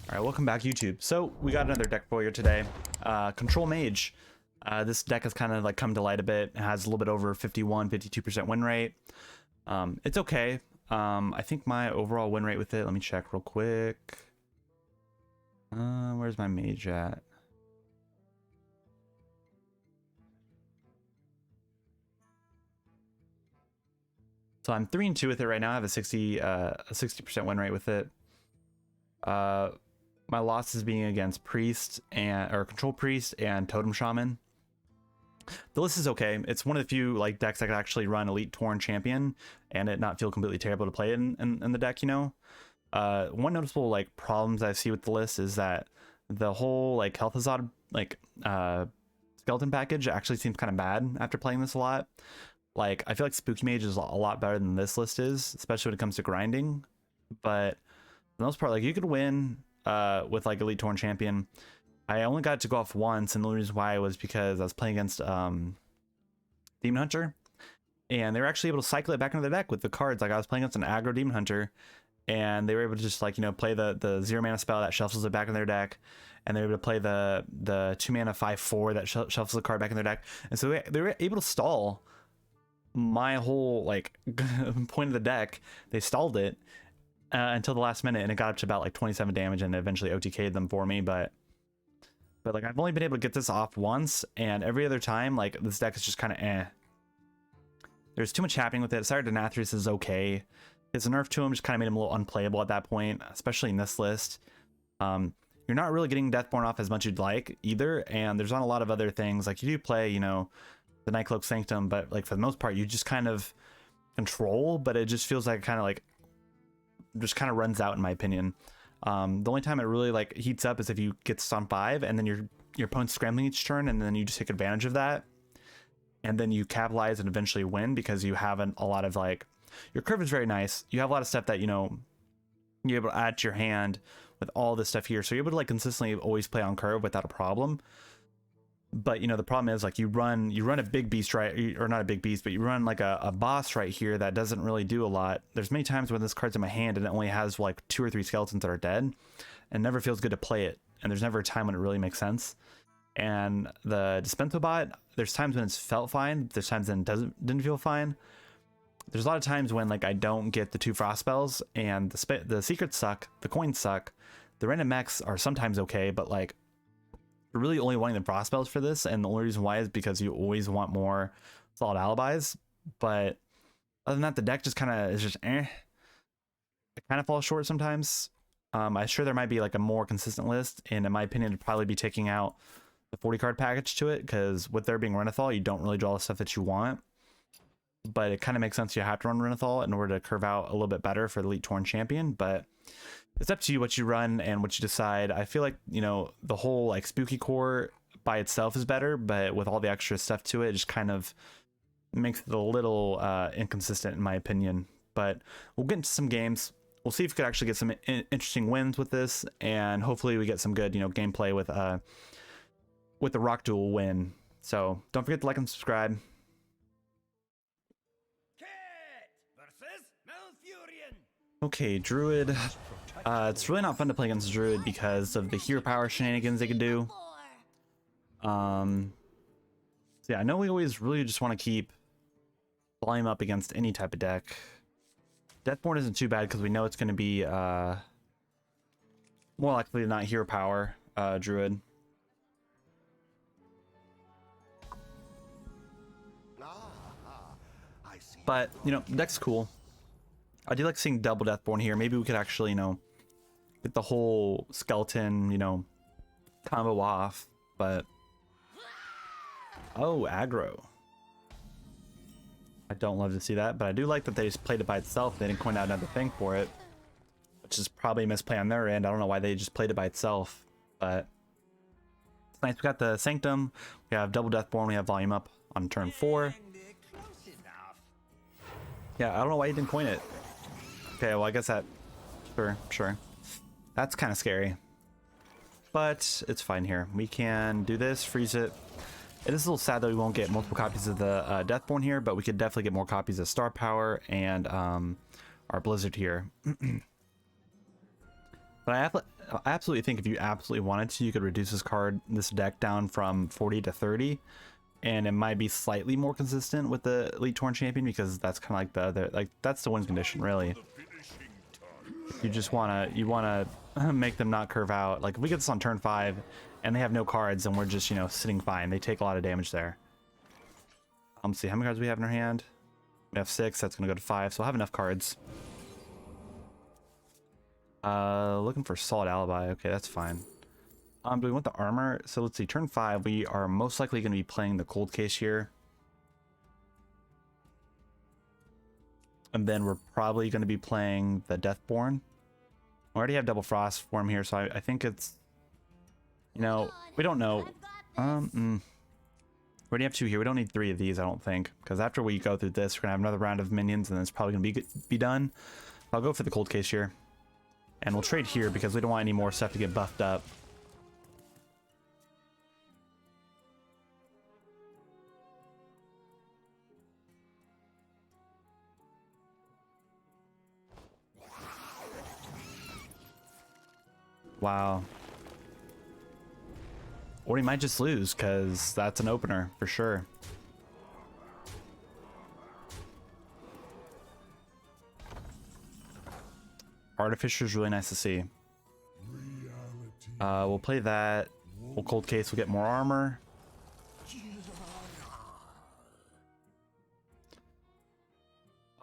Alright, welcome back YouTube. So we got another deck for you today. Control Mage. This deck has kind of like come to light a bit. It has a little bit over 52% win rate. It's okay. I think my overall win rate with it, let me check real quick. Where's my Mage at? So I'm 3-2 with it right now. I have a 60% win rate with it. My losses being against Priest or Control Priest and Totem Shaman. The list is okay. It's one of the few like decks that could actually run Elite Tauren Champion and it not feel completely terrible to play in the deck, you know. One noticeable like problems I see with the list is that the whole like Hearthstone like skeleton package actually seems kind of bad after playing this a lot. Like I feel like Spooky Mage is a lot better than this list is, especially when it comes to grinding. But for the most part, like you could win with like Elite Tauren Champion. I only got to go off once, and the only reason why was because I was playing against Demon Hunter, and they were actually able to cycle it back into the deck with the cards. Like I was playing against an aggro Demon Hunter, and they were able to just like, you know, play the 0 mana spell that shuffles it back in their deck, and they were able to play the 2 mana 5/4 that shuffles the card back in their deck, and so they were able to stall my whole like point of the deck. They stalled it until the last minute, and it got up to about like 27 damage, and eventually OTK'd them for me. But like I've only been able to get this off once, and every other time like this deck is just kind of eh. There's too much happening with it. Denathrius is okay. His nerf to him just kind of made him a little unplayable at that point, especially in this list. You're not really getting Deathborn off as much as you'd like either, and there's not a lot of other things. Like you do play, you know, the Nightcloak Sanctum, but like for the most part you just kind of control, but it just feels like kind of like just kind of runs out in my opinion. The only time it really like heats up is if you get stun 5 and then your opponent's scrambling each turn, and then you just take advantage of that, and then you capitalize and eventually win because you have a lot of like, your curve is very nice. You have a lot of stuff that, you know, you're able to add to your hand with all this stuff here, so you're able to like consistently always play on curve without a problem. But you know, the problem is like you run a big beast, right? Or not a big beast, but you run like a boss right here that doesn't really do a lot. There's many times when this card's in my hand and it only has like 2 or 3 skeletons that are dead, and never feels good to play it. And there's never a time when it really makes sense. And the Dispense-o-bot, there's times when it's felt fine, there's times when it didn't feel fine. There's a lot of times when like I don't get the 2 frost spells, and the secrets suck, the coins suck, the random mechs are sometimes okay, but like you're really only wanting the frost spells for this, and the only reason why is because you always want more solid alibis. But other than that, the deck just kind of is just eh. It kind of falls short sometimes. I'm sure there might be like a more consistent list, and in my opinion it'd probably be taking out the 40 card package to it, because with there being Renathal, you don't really draw the stuff that you want. But it kind of makes sense you have to run Renathal in order to curve out a little bit better for the Elite Tauren Champion. But it's up to you what you run and what you decide. I feel like, you know, the whole like spooky core by itself is better, but with all the extra stuff to it, it just kind of makes it a little inconsistent in my opinion. But we'll get into some games. We'll see if we could actually get some interesting wins with this, and hopefully we get some good, you know, gameplay with the Rock Duel win. So don't forget to like and subscribe. Okay, Druid. It's really not fun to play against Druid because of the hero power shenanigans they can do. So yeah, I know we always really just want to keep volume up against any type of deck. Deathborn isn't too bad because we know it's going to be more likely than not hero power Druid. But you know, the deck's cool. I do like seeing double Deathborn here. Maybe we could actually, you know, get the whole skeleton, you know, combo off. But oh, aggro. I don't love to see that, but I do like that they just played it by itself. They didn't coin out another thing for it, which is probably a misplay on their end. I don't know why they just played it by itself, but it's nice. We got the Sanctum, we have double Deathborn, we have volume up on turn 4. Yeah, I don't know why you didn't coin it. Okay, well I guess that, sure. That's kind of scary, but it's fine here. We can do this, freeze it. It is a little sad that we won't get multiple copies of the Deathborn here, but we could definitely get more copies of Star Power and our Blizzard here. But absolutely think if you absolutely wanted to, you could reduce this deck down from 40 to 30, and it might be slightly more consistent with the Elite Tauren champion, because that's kind of like the other, like that's the win condition really. You just wanna make them not curve out. Like if we get this on turn 5 and they have no cards, and we're just, you know, sitting fine. They take a lot of damage there. Let's see how many cards we have in our hand. We have 6. That's gonna go to 5, so we'll have enough cards. Looking for solid Alibi. Okay, that's fine. Do we want the armor? So let's see, turn 5, we are most likely going to be playing the cold case here. And then we're probably going to be playing the Deathborn. We already have double frost form here, so I think it's, you know, we don't know. We already have 2 here. We don't need 3 of these, I don't think, because after we go through this, we're gonna have another round of minions, and then it's probably gonna be done. I'll go for the cold case here, and we'll trade here because we don't want any more stuff to get buffed up. Wow. Or he might just lose, because that's an opener for sure. Artificer is really nice to see. We'll play that. We'll cold case. We'll get more armor.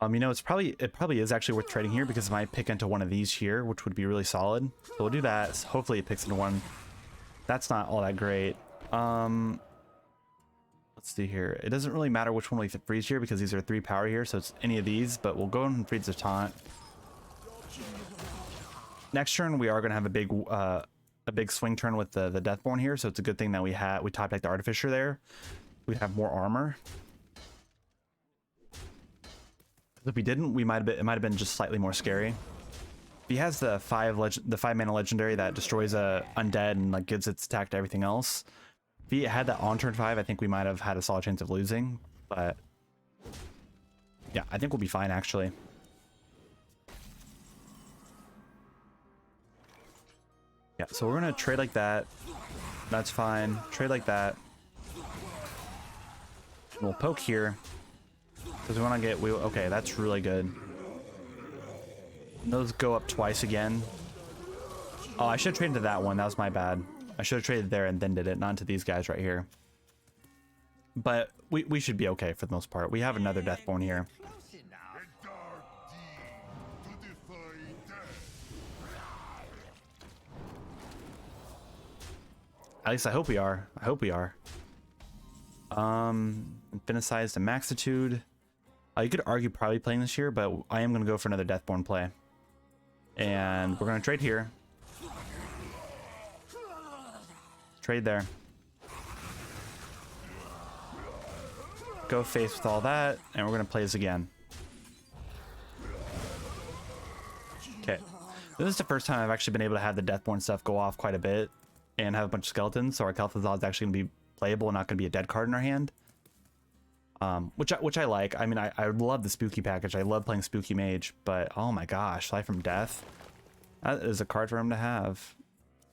You know, it probably is actually worth trading here, because it might pick into one of these here, which would be really solid. So we'll do that. So hopefully it picks into one. That's not all that great. Let's see here. It doesn't really matter which one we freeze here, because these are 3 power here, so it's any of these, but we'll go and freeze the taunt. Next turn we are going to have a big swing turn with the Deathborn here, so it's a good thing that we top deck the Artificer there. We have more armor. If we didn't, it might have been just slightly more scary. He has the 5 mana legendary that destroys a undead and like gives its attack to everything else. If he had that on turn 5, I think we might have had a solid chance of losing. But yeah, I think we'll be fine actually. Yeah, so we're gonna trade like that. That's fine. Trade like that. We'll poke here because we want to get. Okay, that's really good. Those go up twice again. Oh, I should have traded to that one. That was my bad. I should have traded there and then did it, not to these guys right here. But we should be okay for the most part. We have another Deathborn here. At least I hope we are. I hope we are. Infinitize the Maxitude. You could argue probably playing this here, but I am going to go for another Deathborn play. And we're going to trade here. Trade there. Go face with all that, and we're going to play this again. Okay. This is the first time I've actually been able to have the Deathborn stuff go off quite a bit and have a bunch of skeletons, so our Kel'Thuzad is actually going to be playable and not going to be a dead card in our hand. Which I like. I mean, I love the spooky package. I love playing spooky mage, but oh my gosh, Life from Death. That is a card for him to have.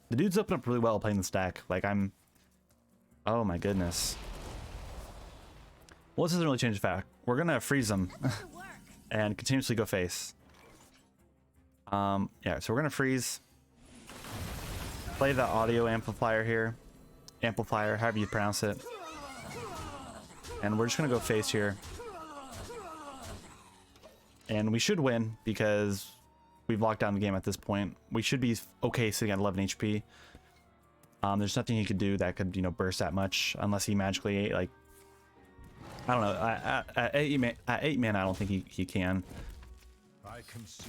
The dude's opened up really well playing this deck. Like oh my goodness. Well, this doesn't really change the fact. We're gonna freeze him and continuously go face. Yeah, so we're gonna freeze. Play the audio amplifier here. Amplifier, however you pronounce it. And we're just gonna go face here. And we should win because we've locked down the game at this point. We should be okay sitting at 11 HP. There's nothing he could do that could, you know, burst that much unless he magically, like, I don't know. At 8 mana, I don't think he can.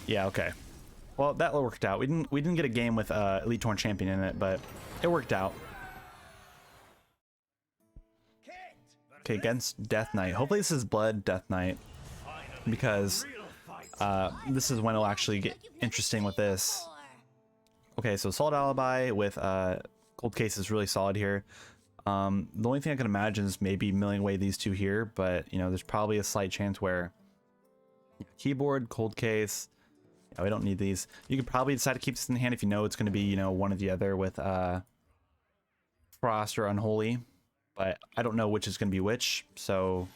Yeah, okay. Well, that worked out. We didn't get a game with Elite Tauren Champion in it, but it worked out. Okay, against Death Knight. Hopefully this is Blood Death Knight, because this is when it'll actually get interesting with this. Okay, so Solid Alibi with Cold Case is really solid here. The only thing I can imagine is maybe milling away these two here, but you know, there's probably a slight chance where Keyboard, Cold Case, Yeah, we don't need these. You could probably decide to keep this in hand if you know it's going to be, you know, one or the other with Frost or Unholy. But I don't know which is going to be which, so...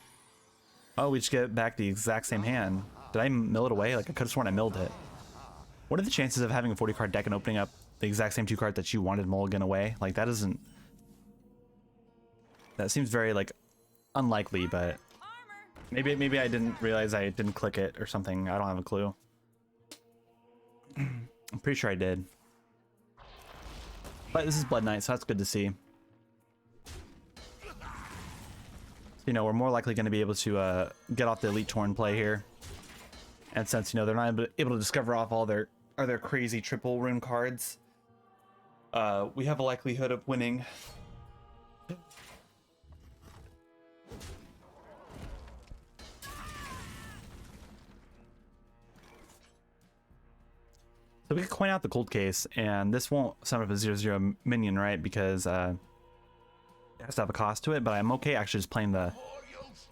Oh, we just get back the exact same hand. Did I mill it away? Like, I could have sworn I milled it. What are the chances of having a 40 card deck and opening up the exact same 2 cards that you wanted mulligan away? Like, that isn't... That seems very, like, unlikely, but... Maybe I didn't realize I didn't click it or something. I don't have a clue. I'm pretty sure I did. But this is Blood Knight, so that's good to see. You know, we're more likely going to be able to get off the Elite Tauren play here. And since, you know, they're not able to discover off all their crazy triple rune cards, we have a likelihood of winning. So we can coin out the Cold Case, and this won't summon up a 0/0 minion, right? Because it has to have a cost to it, but I'm okay actually just playing the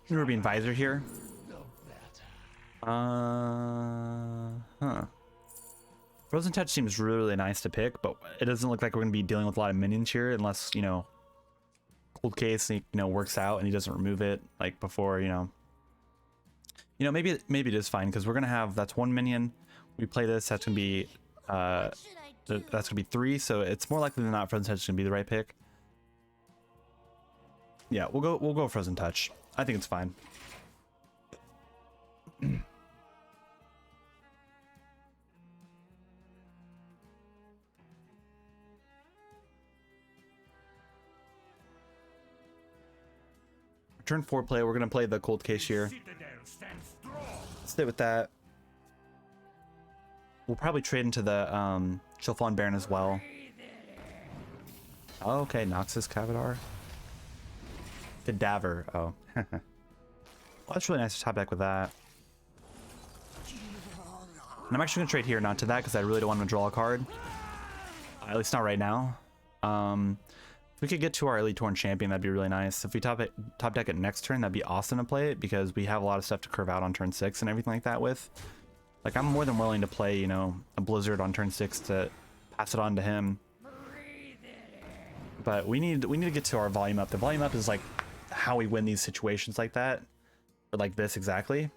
Nerubian Vizier here. Frozen Touch seems really nice to pick, but it doesn't look like we're going to be dealing with a lot of minions here unless, you know, Cold Case, you know, works out and he doesn't remove it, like, before, you know, maybe it is fine, because we're going to have, that's 1 minion. We play this, that's going to be, that's going to be 3, so it's more likely than not Frozen Touch is going to be the right pick. Yeah, we'll go Frozen Touch. I think it's fine. Turn 4 play, we're going to play the Cold Case here. Stay with that. We'll probably trade into the Chilfon Baron as well. Oh, okay, Noxus Cavadar. Cadaver. Oh. Well, that's really nice to top deck with that. And I'm actually going to trade here, not to that, because I really don't want to draw a card. At least not right now. If we could get to our Elite Tauren champion, that'd be really nice. If we top deck it next turn, that'd be awesome to play it, because we have a lot of stuff to curve out on turn 6 and everything like that with. Like, I'm more than willing to play, you know, a Blizzard on turn 6 to pass it on to him. But we need to get to our volume up. The volume up is like how we win these situations like that, or like this exactly.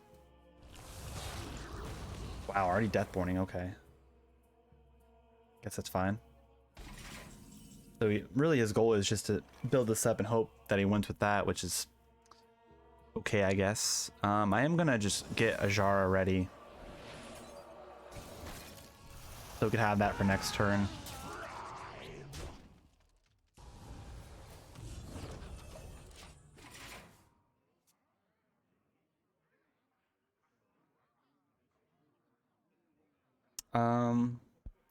Wow, already Deathborning. Okay, guess that's fine. So really his goal is just to build this up and hope that he wins with that, which is okay, I guess. I am gonna just get Ajara ready, so we could have that for next turn.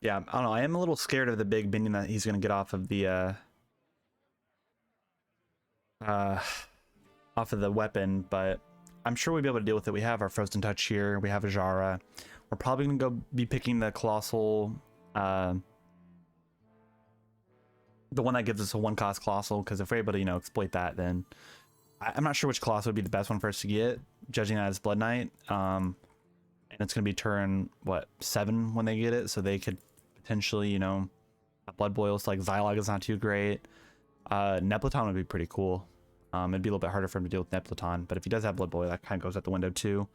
Yeah, I don't know. I am a little scared of the big minion that he's gonna get off of the weapon, but I'm sure we'll be able to deal with it. We have our Frozen Touch here. We have Ajara. We're probably gonna be picking the Colossal, the one that gives us a 1-cost Colossal, because if we're able to, you know, exploit that, then I'm not sure which Colossal would be the best one for us to get, judging that as Blood Knight. And it's gonna be turn, what, 7 when they get it, so they could potentially, you know, Blood Boils. Like, Xylog is not too great. Nepleton would be pretty cool. It'd be a little bit harder for him to deal with Nepleton, but if he does have Blood Boil, that kind of goes out the window too.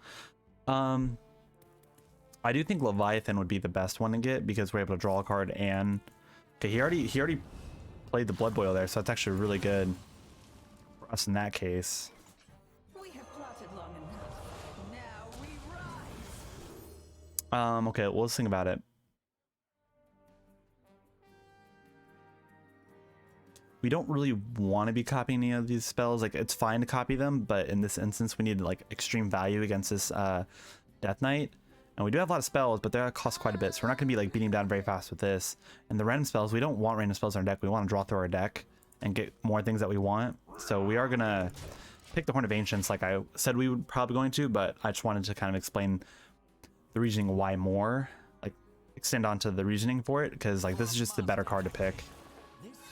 I do think Leviathan would be the best one to get, because we're able to draw a card, and okay, he already played the Blood Boil there, so that's actually really good for us in that case. Okay, well, let's think about it. We don't really want to be copying any of these spells. Like, it's fine to copy them, but in this instance, we need, like, extreme value against this Death Knight. And we do have a lot of spells, but they cost quite a bit, so we're not going to be, like, beating him down very fast with this. And the random spells, we don't want random spells in our deck. We want to draw through our deck and get more things that we want. So we are going to pick the Horn of Ancients like I said we would probably going to, but I just wanted to kind of explain the reasoning why more, like, extend onto the reasoning for it, because, like, this is just the better card to pick.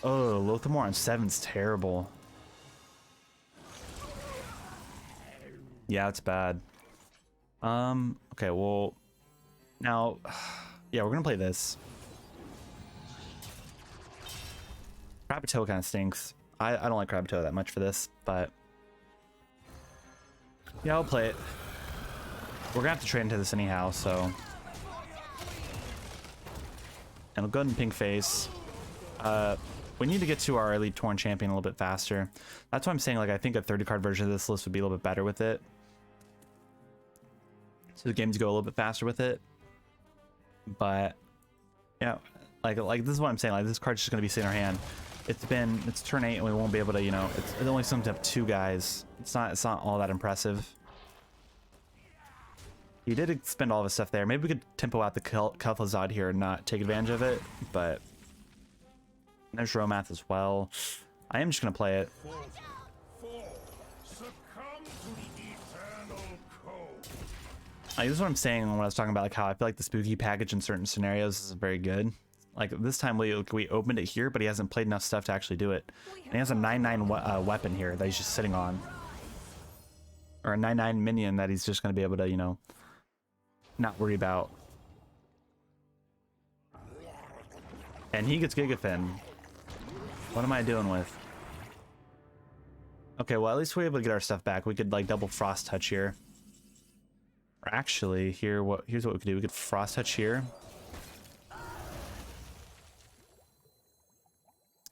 Oh, Lothamor on 7's terrible. Yeah, it's bad. Okay, well, Now, yeah, we're gonna play this. Krakatoa kind of stinks. I don't like Krakatoa that much for this, but yeah, I'll play it. We're gonna have to trade into this anyhow, so. And we'll go ahead and pink face. We need to get to our Elite Tauren champion a little bit faster. That's why I'm saying, like, I think a 30 card version of this list would be a little bit better with it. So the games go a little bit faster with it. But yeah, like this is what I'm saying. Like, this card's just gonna be sitting in our hand. It's turn 8 and we won't be able to, you know, it only sums up 2 guys. It's not all that impressive. He did expend all of his stuff there. Maybe we could tempo out the Kel'Thuzad here and not take advantage of it, but there's Romath as well. I am just gonna play it. Like, this is what I'm saying when I was talking about, like, how I feel like the spooky package in certain scenarios is very good. Like, this time we opened it here, but he hasn't played enough stuff to actually do it. And he has a 9/9 weapon here that he's just sitting on. Or a 9/9 minion that he's just going to be able to, you know, not worry about. And he gets Gigafin. What am I doing with? Okay, well, at least we're able to get our stuff back. We could, like, double Frost Touch here. Or actually, here's what we could do. We could Frost Touch here.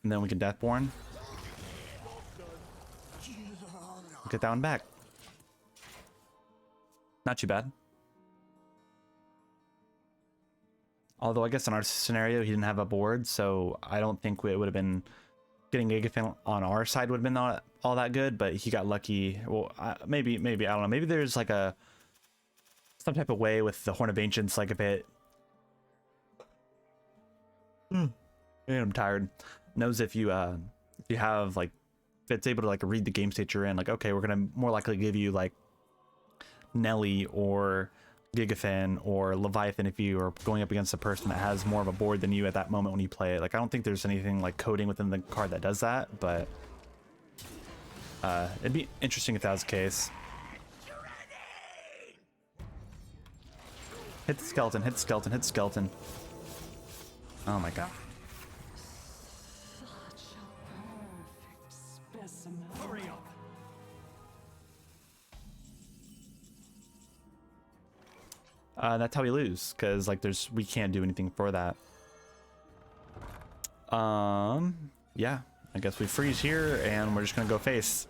And then we can Deathborn. Get that one back. Not too bad. Although I guess in our scenario he didn't have a board, so I don't think it would have been getting Gigafin on our side would have been all that good. But he got lucky. Well, maybe I don't know. Maybe there's like some type of way with the Horn of Ancients, like a bit. Man, I'm tired. Knows if you have, like, if it's able to, like, read the game state you're in, like, okay, we're gonna more likely give you, like, Nelly or Gigafin or Leviathan if you are going up against a person that has more of a board than you at that moment when you play it. Like, I don't think there's anything like coding within the card that does that, but it'd be interesting if that was the case. Hit the skeleton, hit the skeleton, hit the skeleton. Oh my god. That's how we lose, because like we can't do anything for that. Yeah, I guess we freeze here and we're just gonna go face.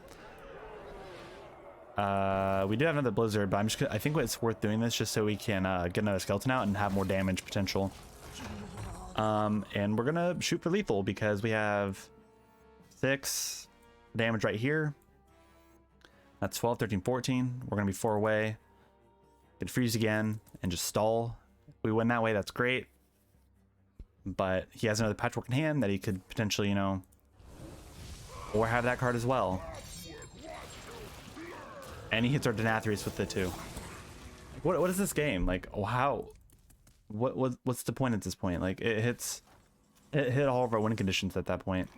We do have another Blizzard, but I think it's worth doing this just so we can get another skeleton out and have more damage potential. And we're gonna shoot for lethal because we have 6 damage right here. That's 12, 13, 14. We're gonna be 4 away. Could freeze again and just stall. If we win that way, that's great. But he has another Patchwork in hand that he could potentially, you know, or have that card as well. And he hits our Denathrius with it too. What is this game? Like, how? What's the point at this point? Like, it hit all of our win conditions at that point.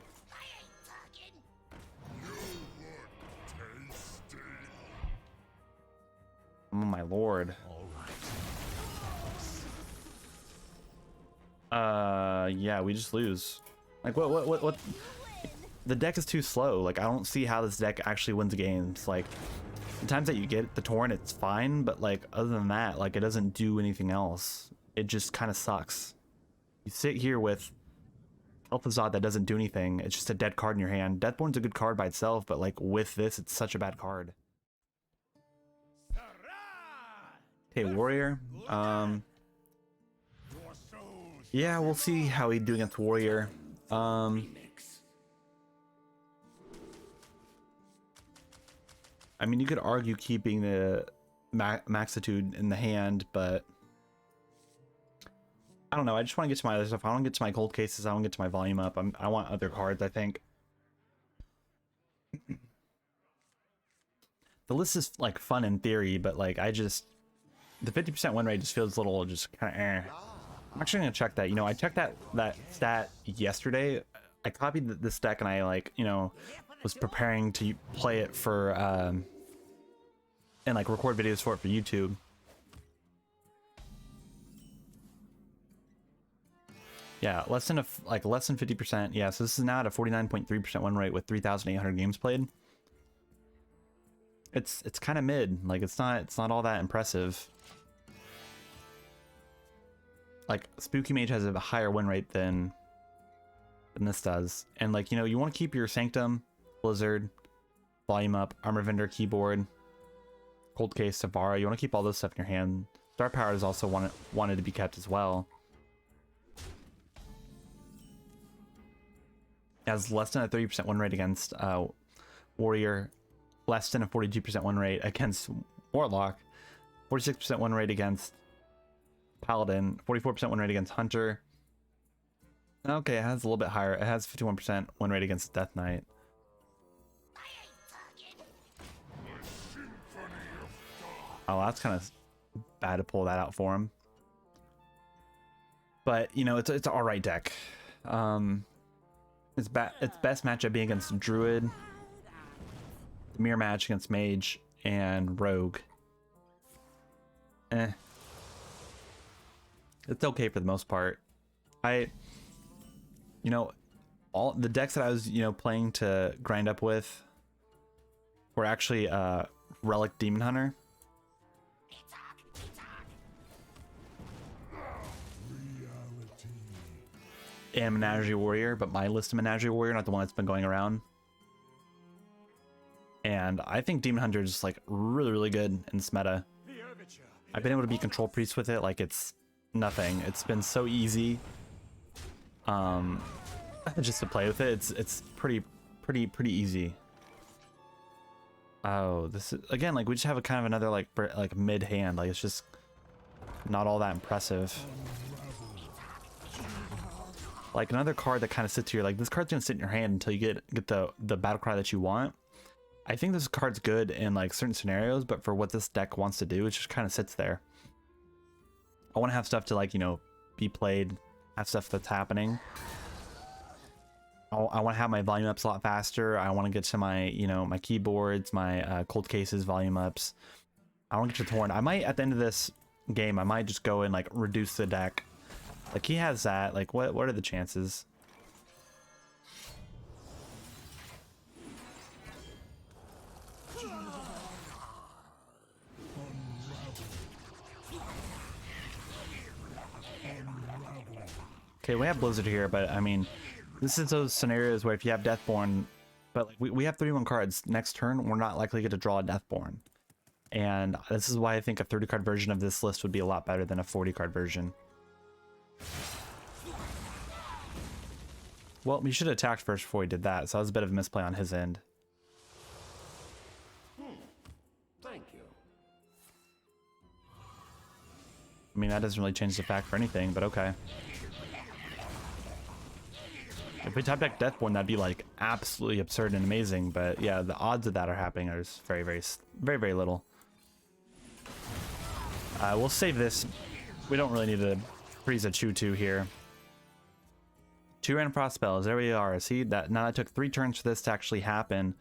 Oh my lord. Yeah, we just lose. Like, what? The deck is too slow. Like, I don't see how this deck actually wins games. Like, the times that you get the Tauren, it's fine, but like, other than that, like, it doesn't do anything else. It just kind of sucks. You sit here with Kel'Thuzad that doesn't do anything. It's just a dead card in your hand. Deathborn's a good card by itself, but like, with this, it's such a bad card. Okay, Warrior. Yeah, we'll see how he'd do against Warrior. I mean, you could argue keeping the Maxitude in the hand, but I don't know. I just want to get to my other stuff. I want to get to my cold cases. I want to get to my volume up. I want other cards, I think. The list is like fun in theory, but like the 50% win rate just feels a little just kind of eh. I'm actually gonna check that. You know, I checked that stat yesterday. I copied this deck and I, like, you know, was preparing to play it for and like record videos for it for YouTube. Yeah, less than less than 50%. Yeah, so this is now at a 49.3% win rate with 3,800 games played. It's kind of mid. Like it's not all that impressive. Like Spooky Mage has a higher win rate than this does. And like, you know, you want to keep your Sanctum, Blizzard, Volume Up, Armor Vendor, Keyboard, Cold Case, Sivara. You want to keep all those stuff in your hand. Star Power is also wanted to be kept as well. It has less than a 30% win rate against Warrior, less than a 42% win rate against Warlock, 46% win rate against Paladin, 44% win rate against Hunter. Okay, it has a little bit higher. It has 51% win rate against Death Knight. Oh, that's kind of bad to pull that out for him. But, you know, it's an alright deck. Its best matchup being against Druid, the mirror match against Mage, and Rogue. It's okay for the most part. You know, all the decks that I was, you know, playing to grind up with were actually Relic Demon Hunter and Menagerie Warrior, but my list of Menagerie Warrior, not the one that's been going around. And I think Demon Hunter is like really good in this meta. I've been able to be Control Priest with it like it's nothing. It's been so easy just to play with it. It's pretty easy. Oh, this is again, like we just have a kind of another like mid hand. Like it's just not all that impressive. Like another card that kind of sits here, like this card's gonna sit in your hand until you get the battle cry that you want. I think this card's good in like certain scenarios, but for what this deck wants to do, it just kind of sits there. I want to have stuff to like, you know, be played, have stuff that's happening. I want to have my volume ups a lot faster. I want to get to my, you know, my keyboards, my cold cases, volume ups. I want to get to Tauren. I might, at the end of this game, I might just go and like reduce the deck. Like he has that. Like what are the chances? Okay, we have Blizzard here, but I mean, this is those scenarios where if you have Deathborn, but like we have 31 cards. Next turn, we're not likely to draw a Deathborn. And this is why I think a 30 card version of this list would be a lot better than a 40 card version. Well, we should have attacked first before he did that, so that was a bit of a misplay on his end. Thank you. I mean, that doesn't really change the fact for anything, but okay. If we top deck Deathborn, that'd be like absolutely absurd and amazing, but yeah, the odds of that are happening are just very little. We'll save this. We don't really need to freeze a Chew-2 here. 2 random frost spells. There we are. See that now? That took 3 turns for this to actually happen,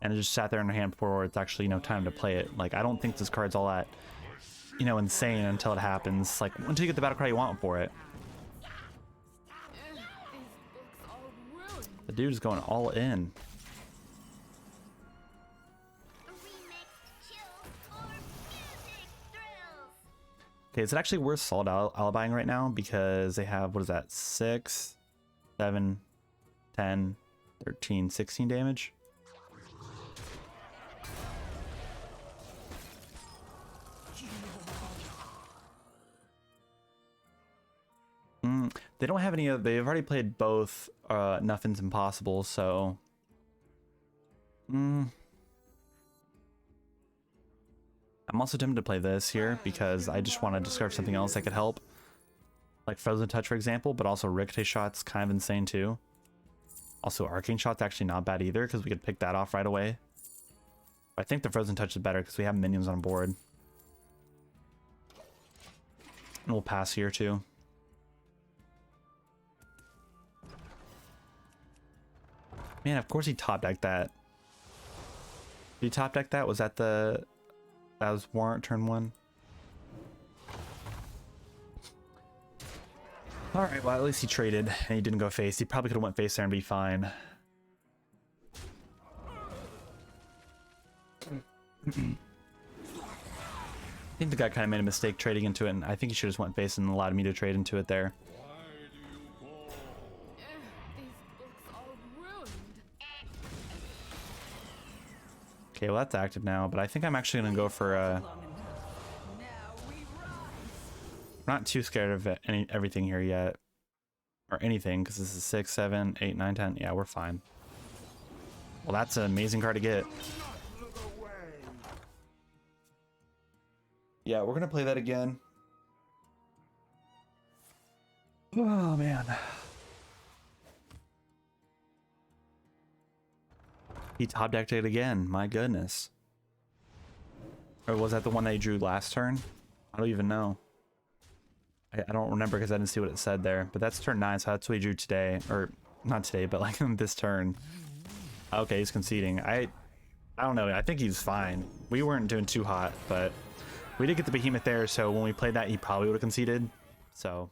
and it just sat there in our hand before it's actually, you know, time to play it. Like I don't think this card's all that, you know, insane until it happens. Like until you get the battle cry you want for it. The dude's going all in. Okay, is it actually worth solid alibiing right now? Because they have, what is that, 6, 7, 10, 13, 16 damage? They don't have any of, they've already played both Nothing's Impossible, so I'm also tempted to play this here because I just want to discover something else that could help, like Frozen Touch for example, but also Ricochet Shot's kind of insane too. Also Arcane Shot's actually not bad either because we could pick that off right away. I think the Frozen Touch is better because we have minions on board. And we'll pass here too. Man, of course he top decked that. Did he top deck that? Was that the... That was Warrant turn 1? All right, well, at least he traded and he didn't go face. He probably could have went face there and be fine. I think the guy kind of made a mistake trading into it, and I think he should have just went face and allowed me to trade into it there. Okay, well that's active now, but I think I'm actually gonna go for I'm not too scared of everything here yet, or anything, because this is 6, 7, 8, 9, 10. Yeah, we're fine. Well, that's an amazing card to get. Yeah, we're gonna play that again. Oh man. He top decked it again. My goodness. Or was that the one that he drew last turn? I don't even know. I don't remember because I didn't see what it said there. But that's turn 9, so that's what he drew today. Or not today, but like this turn. Okay, he's conceding. I don't know. I think he's fine. We weren't doing too hot, but we did get the behemoth there, so when we played that, he probably would have conceded. So